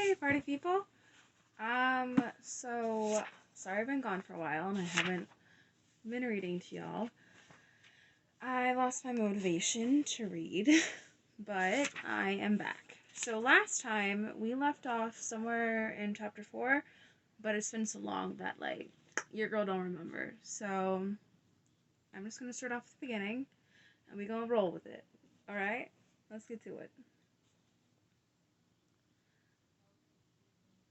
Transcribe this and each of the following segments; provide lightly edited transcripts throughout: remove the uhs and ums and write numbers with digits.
Hey, party people. So sorry I've been gone for a while and I haven't been reading to y'all. I lost my motivation to read, but I am back. So last time we left off somewhere in chapter 4, but it's been so long that your girl don't remember. So I'm just gonna start off at the beginning and we gonna roll with it. Alright? Let's get to it.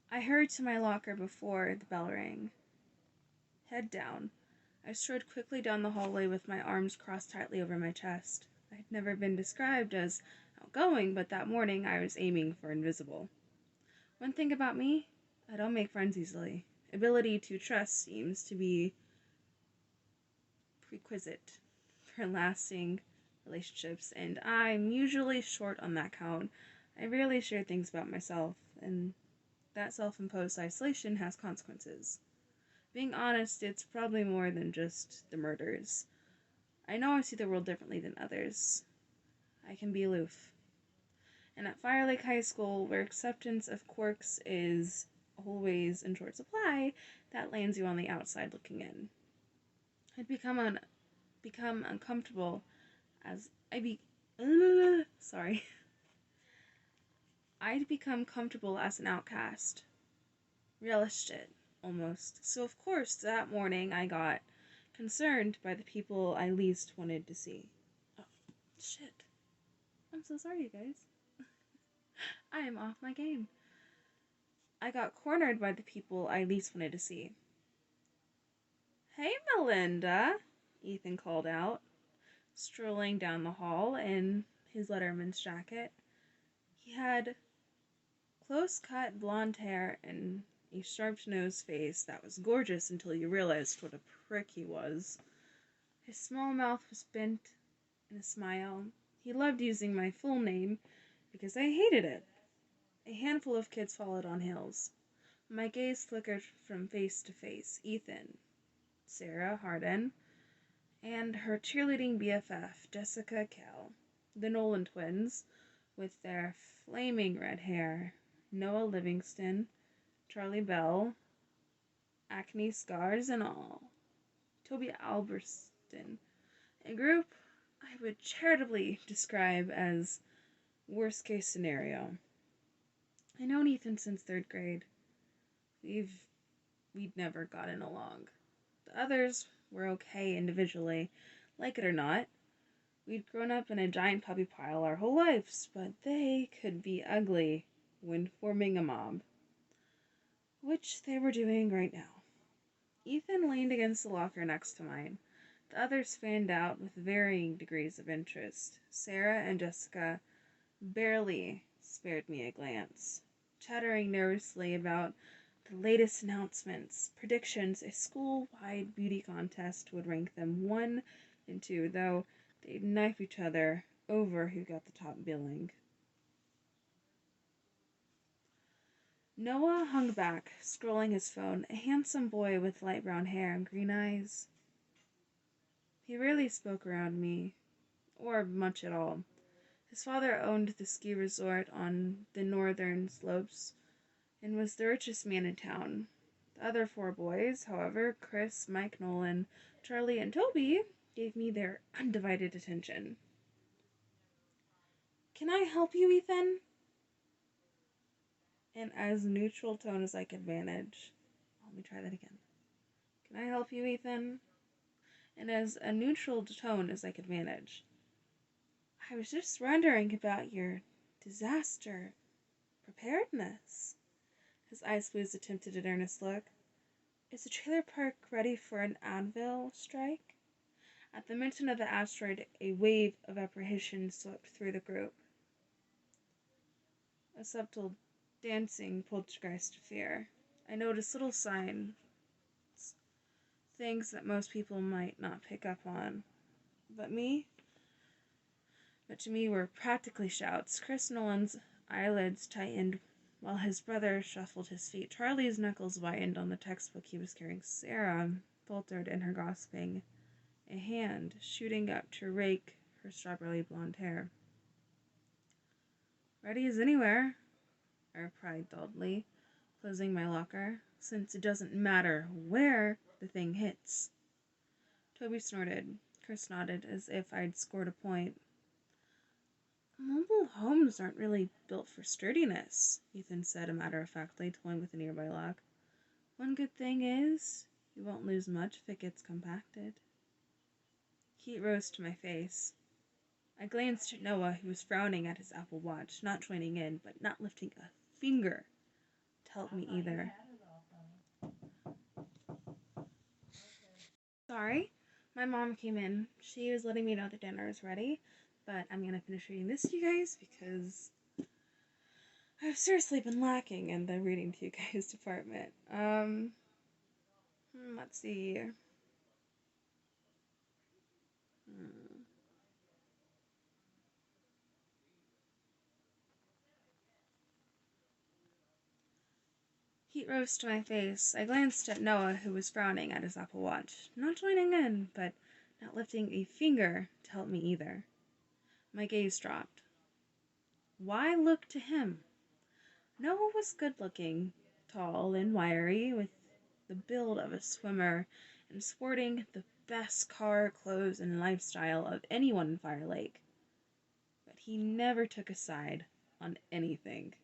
I hurried to my locker before the bell rang. Head down, I strode quickly down the hallway with my arms crossed tightly over my chest. I had never been described as outgoing, but that morning I was aiming for invisible. One thing about me, I don't make friends easily. Ability to trust seems to be prerequisite for lasting relationships, and I'm usually short on that count. I rarely share things about myself, and that self-imposed isolation has consequences. Being honest, it's probably more than just the murders. I know I see the world differently than others. I can be aloof. And at Fire Lake High School, where acceptance of quirks is always in short supply, that lands you on the outside looking in. I'd become uncomfortable as I'd become comfortable as an outcast. Relished it, almost. So of course, that morning I got concerned by the people I least wanted to see. Oh, shit. I'm so sorry, you guys. I am off my game. I got cornered by the people I least wanted to see. Hey, Melinda, Ethan called out, strolling down the hall in his letterman's jacket. He had close-cut blonde hair and a sharp-nosed face that was gorgeous until you realized what a prick he was. His small mouth was bent in a smile. He loved using my full name because I hated it. A handful of kids followed on heels. My gaze flickered from face to face. Ethan, Sarah Hardin, and her cheerleading BFF, Jessica Kell. The Nolan twins, with their flaming red hair. Noah Livingston, Charlie Bell, acne scars and all. Toby Alberston, a group I would charitably describe as worst case scenario. I known Ethan since 3rd grade. We'd never gotten along. The others were okay individually, like it or not. We'd grown up in a giant puppy pile our whole lives, but they could be ugly when forming a mob. Which they were doing right now. Ethan leaned against the locker next to mine. The others fanned out with varying degrees of interest. Sarah and Jessica barely spared me a glance, chattering nervously about the latest announcements, predictions. A school-wide beauty contest would rank them 1 and 2, though they'd knife each other over who got the top billing. Noah hung back, scrolling his phone, a handsome boy with light brown hair and green eyes. He rarely spoke around me, or much at all. His father owned the ski resort on the northern slopes and was the richest man in town. The other 4 boys, however, Chris, Mike Nolan, Charlie, and Toby, gave me their undivided attention. "Can I help you, Ethan?" And as neutral tone as I could manage. Let me try that again. "Can I help you, Ethan?" And as a neutral tone as I could manage. "I was just wondering about your disaster preparedness." His eyes flew attempted an earnest look. "Is the trailer park ready for an anvil strike?" At the mention of the asteroid, a wave of apprehension swept through the group. A subtle dancing poltergeist of fear. I noticed little signs, things that most people might not pick up on. But to me were practically shouts. Chris Nolan's eyelids tightened while his brother shuffled his feet. Charlie's knuckles whitened on the textbook he was carrying. Sarah faltered in her gossiping, a hand shooting up to rake her strawberry blonde hair. "Ready as anywhere. I replied dully, closing my locker, since it doesn't matter where the thing hits. Toby snorted. Chris nodded, as if I'd scored a point. Mobile homes aren't really built for sturdiness, Ethan said matter-of-factly, toying with a nearby lock. One good thing is, you won't lose much if it gets compacted. Heat rose to my face. I glanced at Noah, who was frowning at his Apple Watch, not joining in, but not lifting a finger to help me either. Sorry, my mom came in. She was letting me know that dinner is ready, but I'm gonna finish reading this to you guys because I've seriously been lacking in the reading to you guys department. Let's see here. Heat rose to my face. I glanced at Noah, who was frowning at his Apple Watch, not joining in, but not lifting a finger to help me either. My gaze dropped. Why look to him? Noah was good-looking, tall and wiry, with the build of a swimmer, and sporting the best car, clothes, and lifestyle of anyone in Fire Lake. But he never took a side on anything,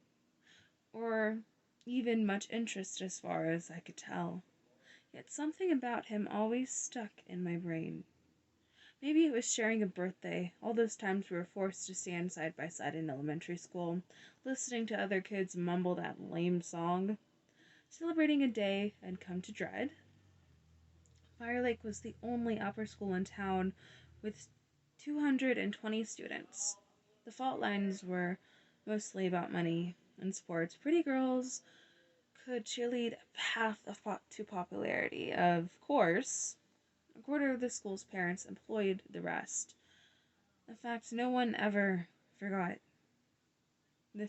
or even much interest as far as I could tell. Yet something about him always stuck in my brain. Maybe it was sharing a birthday, all those times we were forced to stand side by side in elementary school, listening to other kids mumble that lame song, celebrating a day I'd come to dread. Fire Lake was the only upper school in town with 220 students. The fault lines were mostly about money and sports. Pretty girls could cheerlead a path to popularity. Of course, a quarter of the school's parents employed the rest. In fact, no one ever forgot. The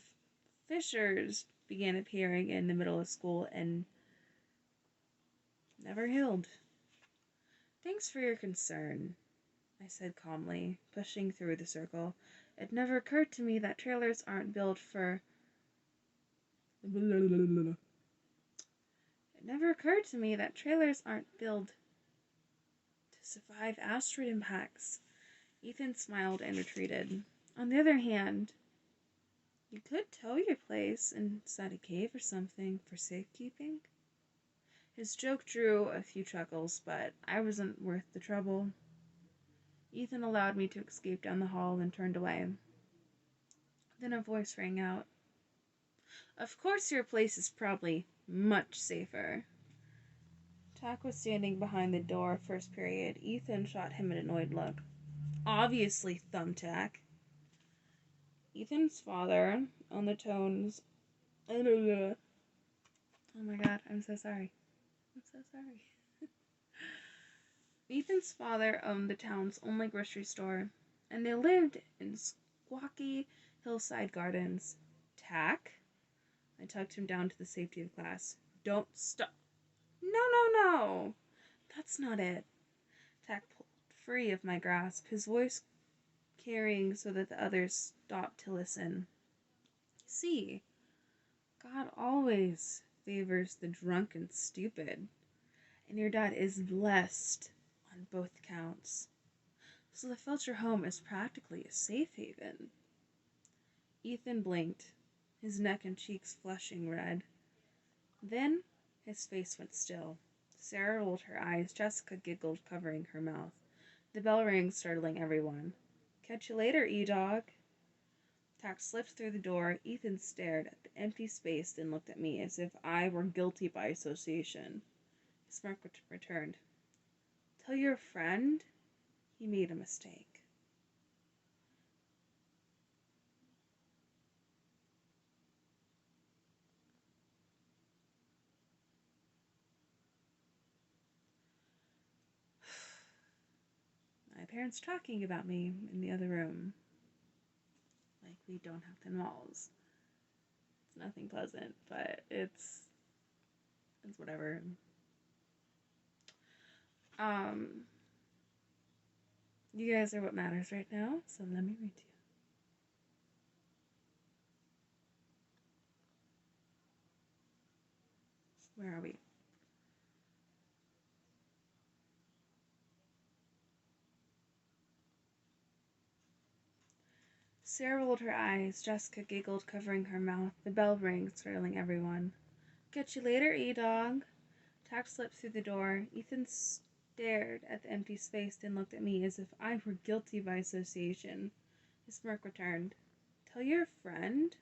fissures began appearing in the middle of school and never healed. Thanks for your concern, I said calmly, pushing through the circle. It never occurred to me that trailers aren't built for... It never occurred to me that trailers aren't built to survive asteroid impacts. Ethan smiled and retreated. On the other hand, you could tow your place inside a cave or something for safekeeping. His joke drew a few chuckles, but I wasn't worth the trouble. Ethan allowed me to escape down the hall and turned away. Then a voice rang out. Of course your place is probably much safer. Tack was standing behind the door first period. Ethan shot him an annoyed look. Obviously, Thumbtack. Ethan's father owned the tones. Oh my god, I'm so sorry. I'm so sorry. Ethan's father owned the town's only grocery store, and they lived in squawky hillside gardens. Tack? I tucked him down to the safety of class. Don't stop. No. That's not it. Tack pulled free of my grasp, his voice carrying so that the others stopped to listen. See, God always favors the drunk and stupid, and your dad is blessed on both counts. So the Felcher home is practically a safe haven. Ethan blinked, his neck and cheeks flushing red. Then his face went still. Sarah rolled her eyes. Jessica giggled, covering her mouth. The bell rang, startling everyone. Catch you later, E-Dog. Tack slipped through the door. Ethan stared at the empty space, then looked at me as if I were guilty by association. His smirk returned. Tell your friend he made a mistake. My parents talking about me in the other room. Like we don't have 10 walls. It's nothing pleasant, but it's whatever. You guys are what matters right now, so let me read to you. Where are we? Sarah rolled her eyes. Jessica giggled, covering her mouth. The bell rang, startling everyone. Catch you later, E-Dog. Tack slipped through the door. Ethan stared at the empty space, then looked at me as if I were guilty by association. His smirk returned. Tell your friend?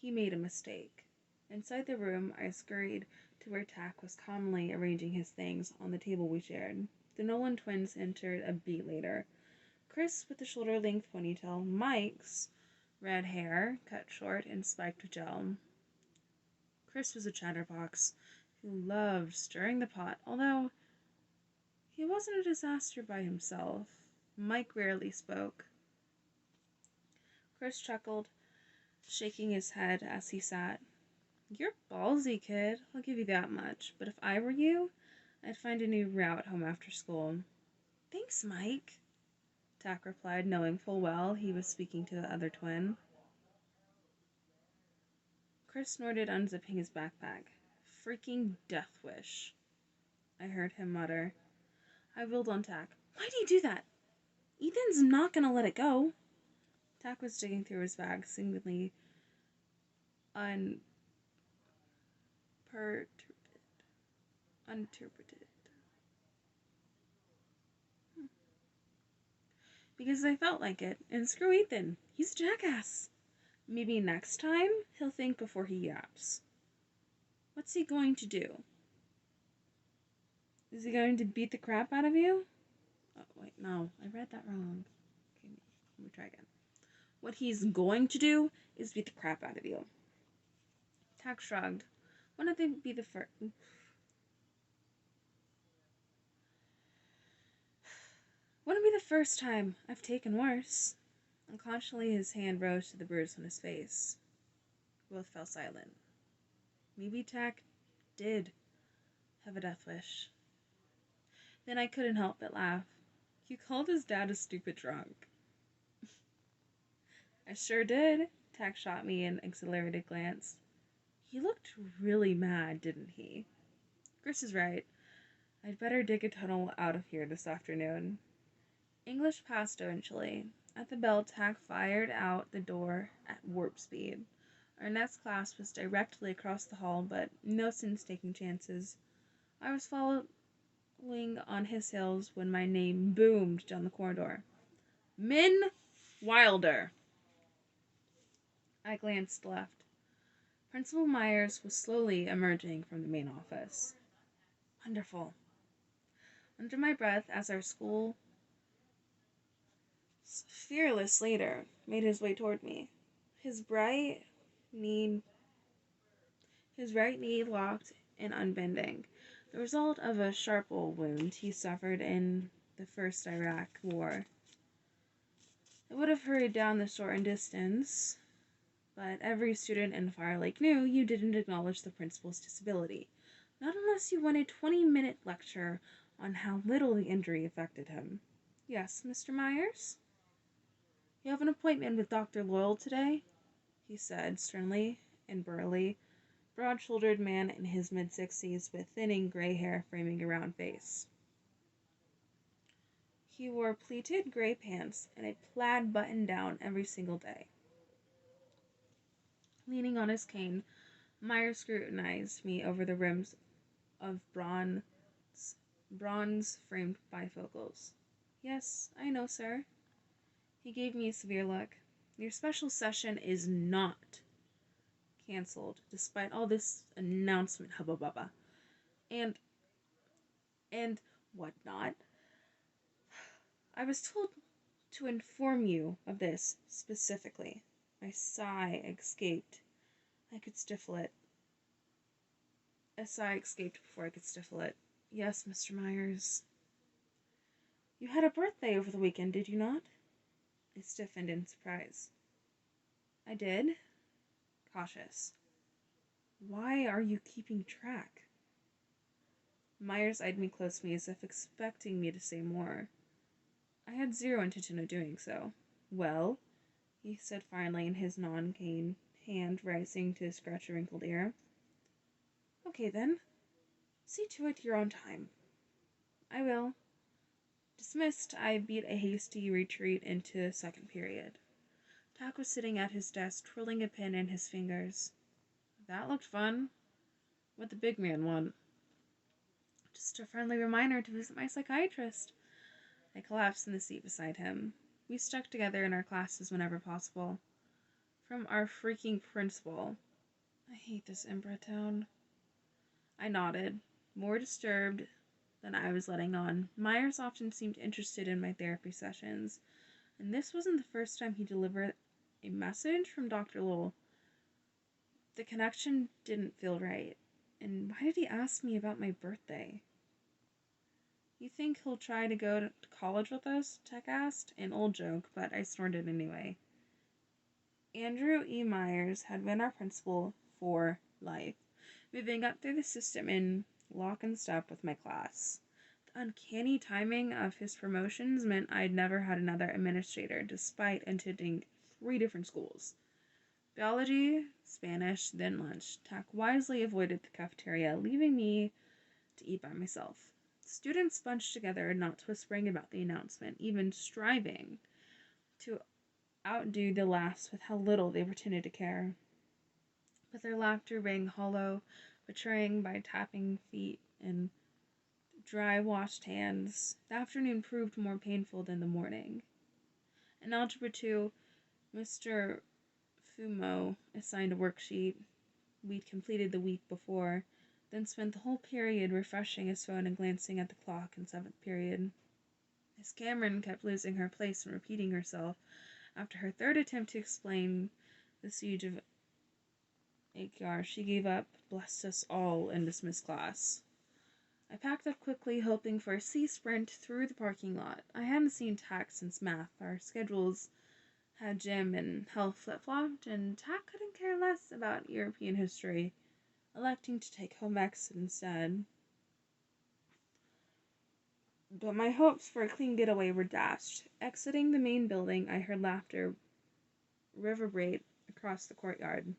He made a mistake. Inside the room, I scurried to where Tack was calmly arranging his things on the table we shared. The Nolan twins entered a beat later. Chris with the shoulder-length ponytail, Mike's red hair, cut short and spiked with gel. Chris was a chatterbox who loved stirring the pot, although he wasn't a disaster by himself. Mike rarely spoke. Chris chuckled, shaking his head as he sat. You're ballsy, kid. I'll give you that much. But if I were you, I'd find a new route home after school. Thanks, Mike, Tack replied, knowing full well he was speaking to the other twin. Chris snorted, unzipping his backpack. Freaking death wish, I heard him mutter. I wheeled on Tack. Why do you do that? Ethan's not gonna let it go. Tack was digging through his bag, seemingly uninterpreted. Because I felt like it, and screw Ethan. He's a jackass. Maybe next time he'll think before he yaps. What's he going to do? Is he going to beat the crap out of you? Oh, wait, no. I read that wrong. Okay, let me try again. What he's going to do is beat the crap out of you. Tack shrugged. Wouldn't they be the first? Wouldn't be the first time I've taken worse. Unconsciously, his hand rose to the bruise on his face. Both fell silent. Maybe Tack did have a death wish. Then I couldn't help but laugh. You called his dad a stupid drunk. I sure did. Tack shot me an exhilarated glance. He looked really mad, didn't he? Chris is right. I'd better dig a tunnel out of here this afternoon. English passed eventually. At the bell, Tack fired out the door at warp speed. Our next class was directly across the hall, but no sense taking chances. I was following on his heels when my name boomed down the corridor. Min Wilder. I glanced left. Principal Myers was slowly emerging from the main office. Wonderful. Under my breath, as our school's fearless leader made his way toward me, his right knee locked and unbending, the result of a shrapnel wound he suffered in the first Iraq War. I would have hurried down the shortened distance, but every student in Fire Lake knew you didn't acknowledge the principal's disability, not unless you wanted a 20-minute lecture on how little the injury affected him. Yes, Mr. Myers? You have an appointment with Dr. Loyal today? He said, sternly and burly, broad-shouldered man in his mid-60s with thinning gray hair framing a round face. He wore pleated gray pants and a plaid button-down every single day. Leaning on his cane, Myers scrutinized me over the rims of bronze-framed bifocals. Yes, I know, sir. He gave me a severe look. Your special session is not canceled, despite all this announcement hubba-bubba. And whatnot. I was told to inform you of this specifically. My sigh escaped. I could stifle it. A sigh escaped before I could stifle it. Yes, Mr. Myers. You had a birthday over the weekend, did you not? I stiffened in surprise. I did. Cautious. Why are you keeping track? Myers eyed me closely as if expecting me to say more. I had zero intention of doing so. Well, he said finally, his non-cane hand rising to scratch a wrinkled ear. Okay then. See to it your own time. I will. Dismissed, I beat a hasty retreat into second period. Tak was sitting at his desk, twirling a pen in his fingers. That looked fun. What the big man want? Just a friendly reminder to visit my psychiatrist. I collapsed in the seat beside him. We stuck together in our classes whenever possible. From our freaking principal. I hate this Embra town. I nodded, more disturbed than I was letting on. Myers often seemed interested in my therapy sessions, and this wasn't the first time he delivered a message from Dr. Lowell. The connection didn't feel right. And why did he ask me about my birthday? You think he'll try to go to college with us? Tech asked. An old joke, but I snorted anyway. Andrew E. Myers had been our principal for life, moving up through the system in lock and step with my class. The uncanny timing of his promotions meant I'd never had another administrator, despite attending 3 different schools. Biology, Spanish, then lunch. Tak wisely avoided the cafeteria, leaving me to eat by myself. Students bunched together, not whispering about the announcement, even striving to outdo the last with how little they pretended to care. But their laughter rang hollow, betraying by tapping feet and dry washed hands. The afternoon proved more painful than the morning. In Algebra 2, Mr. Fumo assigned a worksheet we'd completed the week before, then spent the whole period refreshing his phone and glancing at the clock in 7th period. Miss Cameron kept losing her place and repeating herself. After her 3rd attempt to explain the siege of Acre, she gave up, blessed us all, and dismissed class. I packed up quickly, hoping for a sea sprint through the parking lot. I hadn't seen Tak since math. Our schedules had gym and health flip-flopped, and Tak couldn't care less about European history, electing to take home ec instead. But my hopes for a clean getaway were dashed. Exiting the main building, I heard laughter reverberate across the courtyard.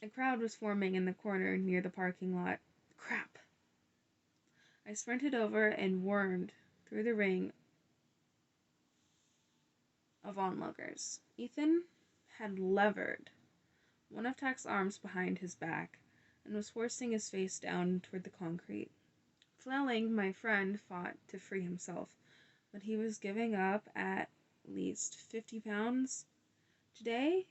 A crowd was forming in the corner near the parking lot. Crap! I sprinted over and wormed through the ring of onlookers. Ethan had levered one of Tak's arms behind his back and was forcing his face down toward the concrete. Flailing, my friend fought to free himself, but he was giving up at least 50 pounds. Today,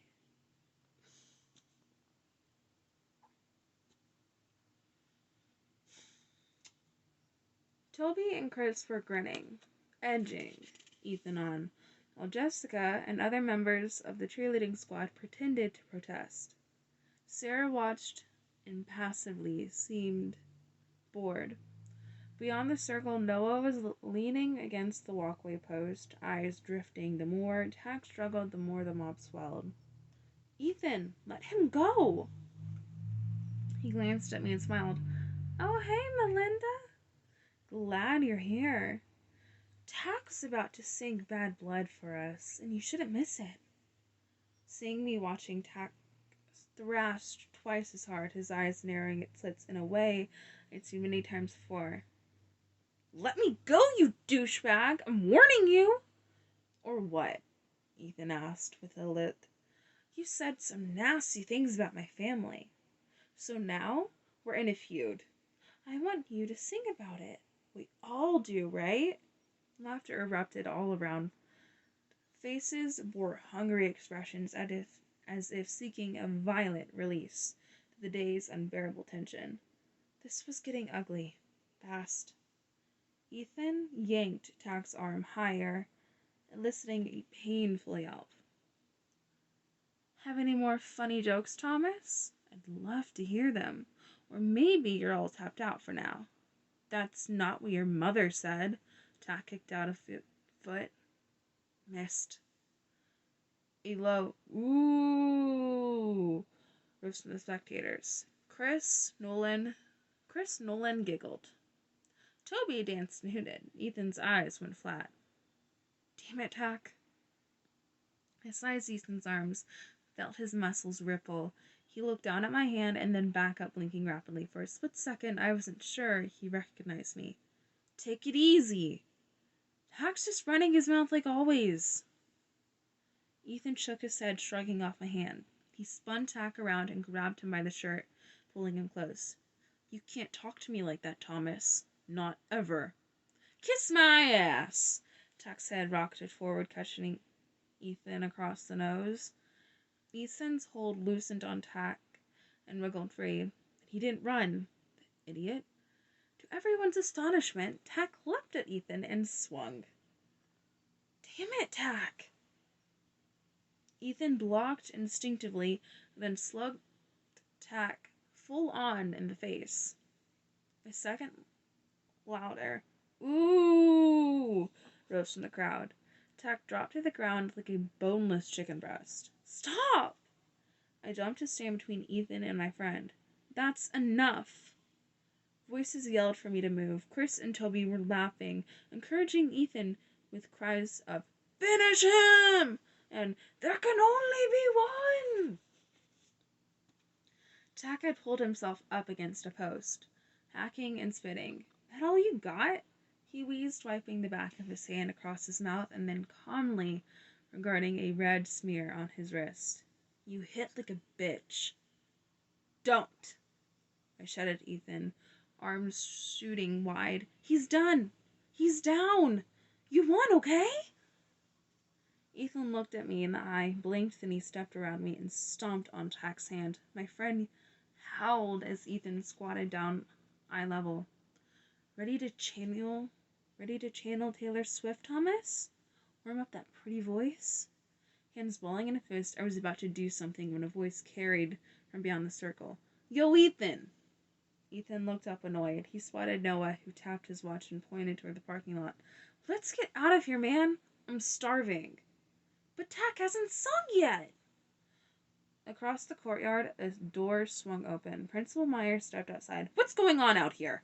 Toby and Chris were grinning, edging Ethan on, while Jessica and other members of the cheerleading squad pretended to protest. Sarah watched impassively, seemed bored. Beyond the circle, Noah was leaning against the walkway post, eyes drifting. The more Tak struggled, the more the mob swelled. Ethan, let him go! He glanced at me and smiled. Oh, hey, Melinda. Glad you're here. Tak's about to sing Bad Blood for us, and you shouldn't miss it. Seeing me watching Tak thrashed twice as hard, his eyes narrowing at slits in a way I'd seen many times before. Let me go, you douchebag! I'm warning you! Or what? Ethan asked with a lip. You said some nasty things about my family. So now we're in a feud. I want you to sing about it. We all do, right? Laughter erupted all around. Faces bore hungry expressions as if seeking a violent release to the day's unbearable tension. This was getting ugly. Fast. Ethan yanked Tak's arm higher, eliciting a painful yelp. Have any more funny jokes, Thomas? I'd love to hear them. Or maybe you're all tapped out for now. That's not what your mother said. Tak kicked out a foot. Missed. A low ooh rose from the spectators. Chris Nolan giggled. Toby danced and hooted. Ethan's eyes went flat. Damn it, Tak. I sized Ethan's arms, felt his muscles ripple. He looked down at my hand and then back up, blinking rapidly. For a split second, I wasn't sure he recognized me. Take it easy. Tack's just running his mouth like always. Ethan shook his head, shrugging off my hand. He spun Tack around and grabbed him by the shirt, pulling him close. You can't talk to me like that, Thomas. Not ever. Kiss my ass! Tack's head rocketed forward, catching Ethan across the nose. Ethan's hold loosened on Tack and wriggled free. He didn't run. Idiot. To everyone's astonishment, Tack leapt at Ethan and swung. Damn it, Tack! Ethan blocked instinctively, then slugged Tack full on in the face. A second louder, ooh, rose from the crowd. Tack dropped to the ground like a boneless chicken breast. Stop! I jumped to stand between Ethan and my friend. That's enough! Voices yelled for me to move. Chris and Toby were laughing, encouraging Ethan with cries of, Finish him! And there can only be one! Tack had pulled himself up against a post, hacking and spitting. That all you got? He wheezed, wiping the back of his hand across his mouth and then calmly regarding a red smear on his wrist. You hit like a bitch. Don't! I shouted at Ethan, arms shooting wide. He's done! He's down! You won, okay? Ethan looked at me in the eye, blinked, then he stepped around me and stomped on Tack's hand. My friend howled as Ethan squatted down eye level. Ready to channel Taylor Swift, Thomas? Warm up that pretty voice? Hands balling in a fist, I was about to do something when a voice carried from beyond the circle. Yo, Ethan! Ethan looked up annoyed. He spotted Noah, who tapped his watch and pointed toward the parking lot. Let's get out of here, man. I'm starving. But Tack hasn't sung yet. Across the courtyard, a door swung open. Principal Myers stepped outside. What's going on out here?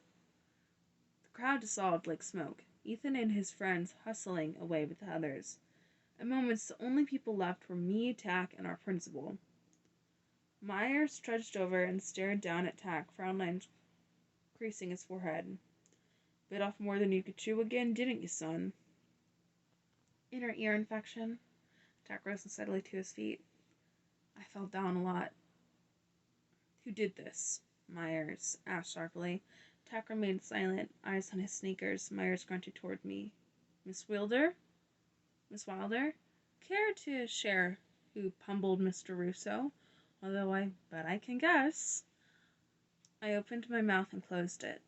The crowd dissolved like smoke. Ethan and his friends hustling away with the others. At moments, the only people left were me, Tack, and our principal. Myers trudged over and stared down at Tack, frown lines creasing his forehead. Bit off more than you could chew again, didn't you, son? Inner ear infection. Tack rose unsteadily to his feet. I fell down a lot. Who did this? Myers asked sharply. Tack remained silent, eyes on his sneakers. Myers grunted toward me. Miss Wilder? Miss Wilder? Care to share who pummeled Mr. Russo? Although I bet I can guess. I opened my mouth and closed it.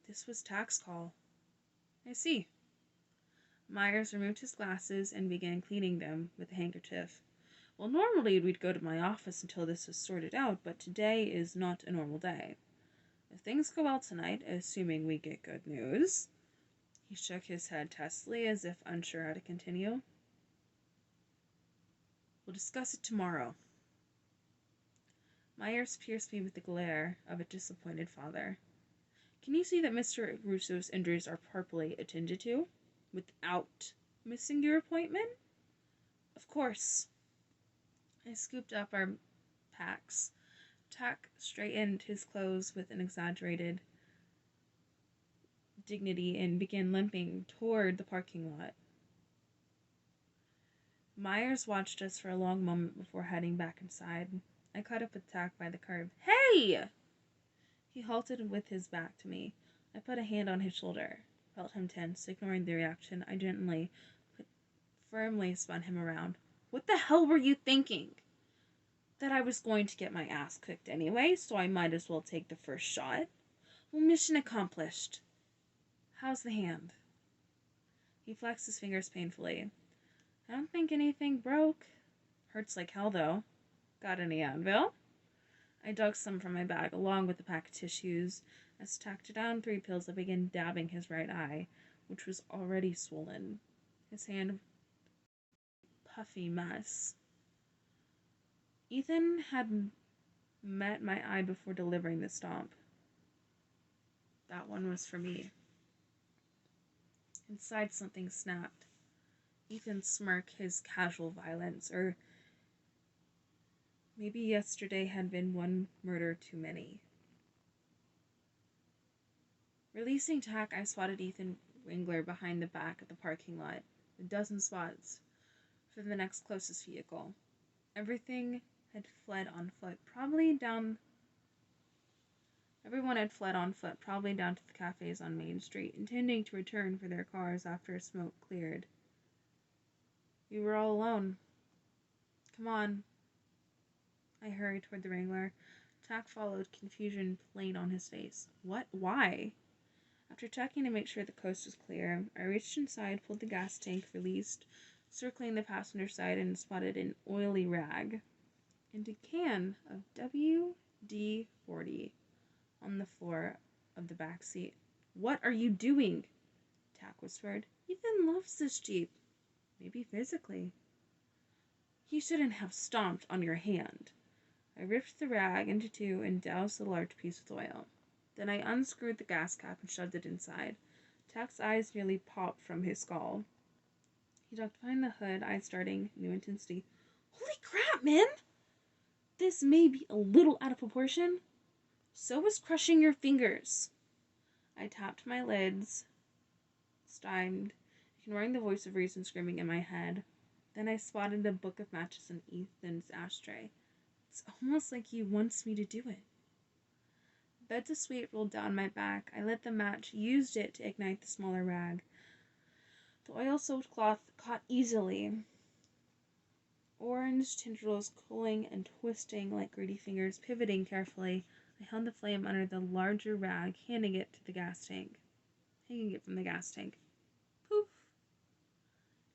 This was Tack's call. I see. Myers removed his glasses and began cleaning them with a handkerchief. Well, normally we'd go to my office until this was sorted out, but today is not a normal day. If things go well tonight, assuming we get good news... He shook his head testily, as if unsure how to continue. We'll discuss it tomorrow. Myers pierced me with the glare of a disappointed father. Can you see that Mr. Russo's injuries are properly attended to, without missing your appointment? Of course. I scooped up our packs. Tack straightened his clothes with an exaggerated dignity and began limping toward the parking lot. Myers watched us for a long moment before heading back inside. I caught up with Tack by the curb. Hey! He halted with his back to me. I put a hand on his shoulder, felt him tense. Ignoring the reaction, I gently but firmly spun him around. What the hell were you thinking? That I was going to get my ass kicked anyway, so I might as well take the first shot. Well, mission accomplished. How's the hand? He flexed his fingers painfully. I don't think anything broke. Hurts like hell, though. Got any Advil? I dug some from my bag, along with a pack of tissues. As tacked down 3 pills, I began dabbing his right eye, which was already swollen. His hand puffy mess. Ethan had met my eye before delivering the stomp. That one was for me. Inside, something snapped. Ethan smirked his casual violence, or Maybe yesterday had been one murder too many. Releasing Tack, I spotted Ethan Wingler behind the back of the parking lot, a dozen spots for the next closest vehicle. Everyone had fled on foot, probably down to the cafes on Main Street, intending to return for their cars after smoke cleared. We were all alone. Come on. I hurried toward the Wrangler. Tack followed, confusion plain on his face. What? Why? After checking to make sure the coast was clear, I reached inside, pulled the gas tank released, circling the passenger side, and spotted an oily rag and a can of WD-40 on the floor of the back seat. What are you doing? Tack whispered. Ethan loves this Jeep. Maybe physically. He shouldn't have stomped on your hand. I ripped the rag into two and doused the large piece with oil. Then I unscrewed the gas cap and shoved it inside. Tack's eyes nearly popped from his skull. He ducked behind the hood, eyes starting, new intensity. Holy crap, man! This may be a little out of proportion. So was crushing your fingers. I tapped my lids, stymied, ignoring the voice of reason screaming in my head. Then I spotted a book of matches in Ethan's ashtray. It's almost like he wants me to do it. Beds of sweat rolled down my back. I lit the match, used it to ignite the smaller rag. The oil-soaked cloth caught easily. Orange tendrils cooling and twisting like greedy fingers, pivoting carefully. I held the flame under the larger rag, hanging it from the gas tank. Poof!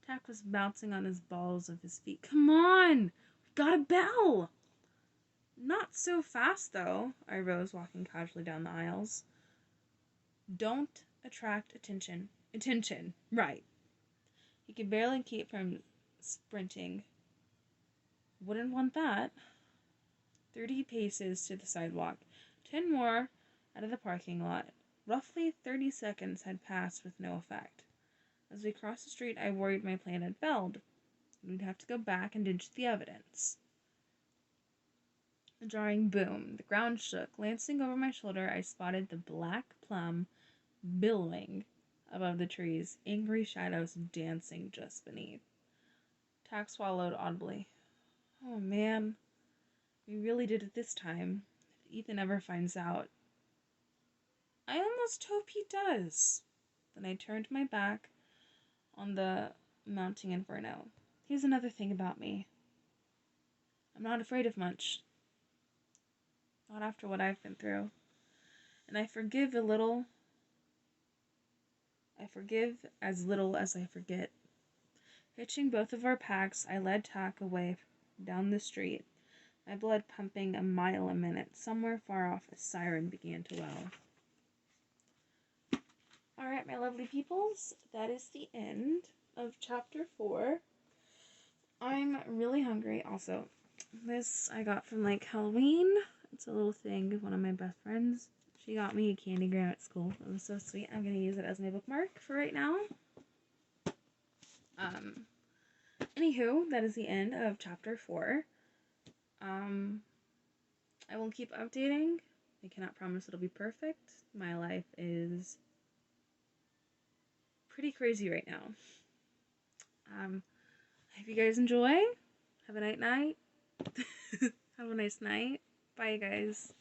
Tack was bouncing on his balls of his feet. Come on! We've got a bell! Not so fast, though. I rose, walking casually down the aisles. Don't attract attention. Attention. Right. He could barely keep from sprinting. Wouldn't want that. 30 paces to the sidewalk. 10 more out of the parking lot. Roughly 30 seconds had passed with no effect. As we crossed the street, I worried my plan had failed. We'd have to go back and ditch the evidence. A jarring boom. The ground shook. Glancing over my shoulder, I spotted the black plum billowing above the trees, angry shadows dancing just beneath. Tack swallowed audibly. Oh, man. We really did it this time. If Ethan ever finds out. I almost hope he does. Then I turned my back on the mounting inferno. Here's another thing about me. I'm not afraid of much. Not after what I've been through. And I forgive as little as I forget. Hitching both of our packs, I led Tack away down the street, my blood pumping a mile a minute. Somewhere far off, a siren began to wail. Alright, my lovely peoples, that is the end of chapter 4. I'm really hungry. Also, this I got from Halloween. It's a little thing. One of my best friends, she got me a candy gram at school. It was so sweet. I'm going to use it as my bookmark for right now. Anywho, that is the end of chapter 4. I will keep updating. I cannot promise it'll be perfect. My life is pretty crazy right now. I hope you guys enjoy. Have a night. Have a nice night. Bye, guys.